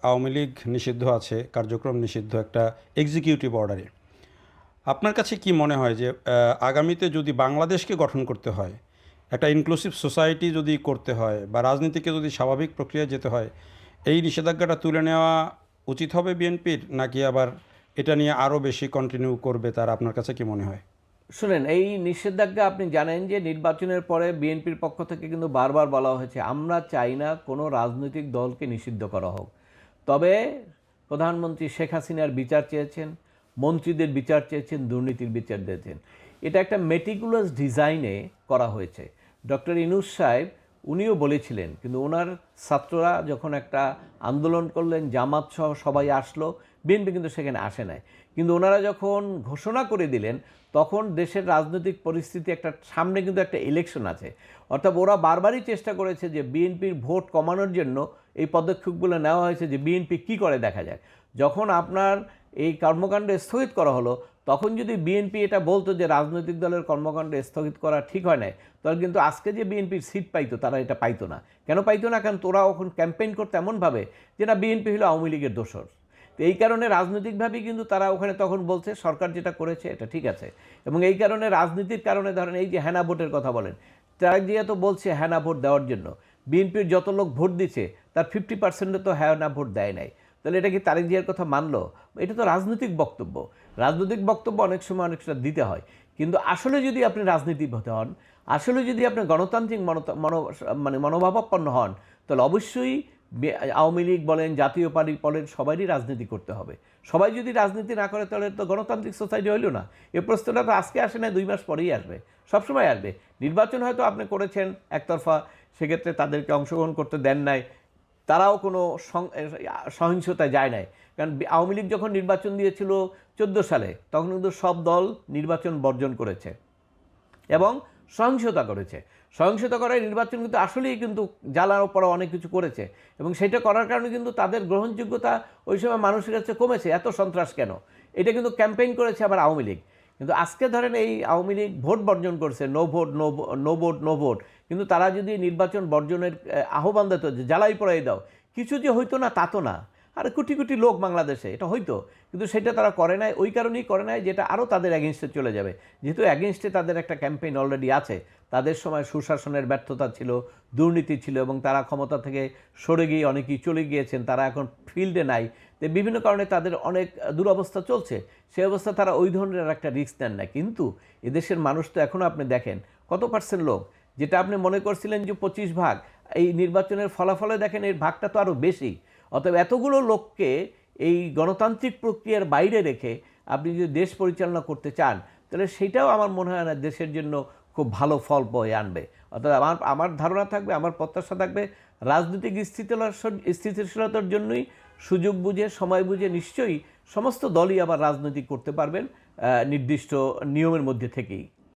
আওয়ামী লীগ নিষিদ্ধ আছে, কার্যক্রম নিষিদ্ধ একটা এক্সিকিউটিভ অর্ডারে। আপনার কাছে কি মনে হয় যে আগামীতে যদি বাংলাদেশকে গঠন করতে হয়, একটা ইনক্লুসিভ সোসাইটি যদি করতে হয় বা রাজনীতিকে যদি স্বাভাবিক প্রক্রিয়ায় যেতে হয়, এই নিষেধাজ্ঞাটা তুলে নেওয়া উচিত হবে বিএনপির, নাকি আবার এটা নিয়ে আরও বেশি কন্টিনিউ করবে, তার আপনার কাছে কি মনে হয়? শুনেন, এই নিষেধাজ্ঞা আপনি জানেন যে নির্বাচনের পরে বিএনপির পক্ষ থেকে কিন্তু বারবার বলা হয়েছে আমরা চাই না কোনো রাজনৈতিক দলকে নিষিদ্ধ করা হোক। তবে প্রধানমন্ত্রী শেখ হাসিনার বিচার চেয়েছেন, মন্ত্রীদের বিচার চেয়েছেন, দুর্নীতির বিচার দিয়েছেন। এটা একটা মেটিকুলাস ডিজাইনে করা হয়েছে। ডক্টর ইউনূস সাহেব উনিও বলেছিলেন, কিন্তু ওনার ছাত্ররা যখন একটা আন্দোলন করলেন, জামাত সহ সবাই আসলো, বিএনপি কিন্তু সেখানে আসে নাই। কিন্তু ওনারা যখন ঘোষণা করে দিলেন তখন দেশের রাজনৈতিক পরিস্থিতি একটা সামনে কিন্তু একটা ইলেকশন আছে, অর্থাৎ ওরা বারবারই চেষ্টা করেছে যে বিএনপির ভোট কমানোর জন্য এই পদক্ষেপগুলো নেওয়া হয়েছে যে বিএনপি কী করে দেখা যায়। যখন আপনার এই কর্মকাণ্ড স্থগিত করা হলো তখন যদি বিএনপি এটা বলতো যে রাজনৈতিক দলের কর্মকাণ্ড স্থগিত করা ঠিক হয় নাই, তাহলে কিন্তু আজকে যে বিএনপির সিট পাইতো তারা এটা পাইতো না। কেন পাইতো না? কারণ তোরা এখন ক্যাম্পেইন করতে এমনভাবে যে না বিএনপি হলো আওয়ামী লীগের দোসর। তো এই কারণে রাজনৈতিকভাবেই কিন্তু তারা ওখানে তখন বলছে সরকার যেটা করেছে এটা ঠিক আছে। এবং এই কারণে রাজনীতির কারণে ধরেন এই যে হেনা ভোটের কথা বলেন, তারা দিয়ে তো বলছে হেনা ভোট দেওয়ার জন্য, বিএনপির যত লোক ভোট দিচ্ছে তার 50% তো হেনা ভোট দেয় নাই। তাহলে এটা কি তারেক জিয়ার কথা মানলো? এটা তো রাজনৈতিক বক্তব্য। রাজনৈতিক বক্তব্য অনেক সময় অনেকটা দিতে হয়। কিন্তু আসলে যদি আপনি রাজনীতিক হতে হন, আসলে যদি আপনি গণতান্ত্রিক মনোভাবাপন্ন হন, তাহলে অবশ্যই আওয়ামী লীগ বলেন, জাতীয় পার্টি বলেন, সবারই রাজনীতি করতে হবে। সবাই যদি রাজনীতি না করে তাহলে তো গণতান্ত্রিক সোসাইটি হইল না। এই প্রশ্নটা তো আজকে আসে না, 2 মাস পরেই আসবে, সবসময় আসবে। নির্বাচন হয়তো আপনি করেছেন একতরফা, সেক্ষেত্রে তাদেরকে অংশগ্রহণ করতে দেন নাই, তারাও কোনো সহিংসতায় যায় নাই। কারণ আওয়ামী লীগ যখন নির্বাচন দিয়েছিল 14 সালে, তখন কিন্তু সব দল নির্বাচন বর্জন করেছে এবং সহিংসতা করেছে। সহিংসতা করায় নির্বাচন কিন্তু আসলেই কিন্তু জ্বালানো পড়া অনেক কিছু করেছে এবং সেটা করার কারণে কিন্তু তাদের গ্রহণযোগ্যতা ওই সময় মানুষের কাছে কমেছে। এত সন্ত্রাস কেন? এটা কিন্তু ক্যাম্পেইন করেছে আবার আওয়ামী লীগ। কিন্তু আজকে ধরেন এই আওয়ামী লীগ ভোট বর্জন করছে, no vote no vote no vote, কিন্তু তারা যদি নির্বাচন বর্জনের আহ্বান দিত যে জ্বালাই পড়াই দাও, কিছু যে হইতো না তা তো না। আর কোটি কোটি লোক বাংলাদেশে, এটা হইতো, কিন্তু সেটা তারা করে নাই। ওই কারণেই করে নাই যেটা আরও তাদের অ্যাগেনস্টে চলে যাবে। যেহেতু অ্যাগেনস্টে তাদের একটা ক্যাম্পেইন অলরেডি আছে, তাদের সময় সুশাসনের ব্যর্থতা ছিল, দুর্নীতি ছিল এবং তারা ক্ষমতা থেকে সরে গিয়ে অনেকেই চলে গিয়েছেন, তারা এখন ফিল্ডে নাই। তো বিভিন্ন কারণে তাদের অনেক দুরবস্থা চলছে। সেই অবস্থা তারা ওই ধরনের একটা রিস্ক নেন না। কিন্তু এদেশের মানুষ তো এখনও আপনি দেখেন কত পার্সেন্ট লোক, যেটা আপনি মনে করছিলেন যে 25 ভাগ, এই নির্বাচনের ফলাফলে দেখেন এর ভাগটা তো আরও বেশি। অতএব এতগুলো লোককে এই গণতান্ত্রিক প্রক্রিয়ার বাইরে রেখে আপনি যদি দেশ পরিচালনা করতে চান, তাহলে সেটাও আমার মনে হয় না দেশের জন্য খুব ভালো ফল বয়ে আনবে। অর্থাৎ আমার আমার ধারণা থাকবে, আমার প্রত্যাশা থাকবে, রাজনৈতিক স্থিতিশীলতার জন্যই সুযোগ বুঝে, সময় বুঝে নিশ্চয়ই সমস্ত দলই আবার রাজনীতি করতে পারবেন নির্দিষ্ট নিয়মের মধ্যে থেকেই।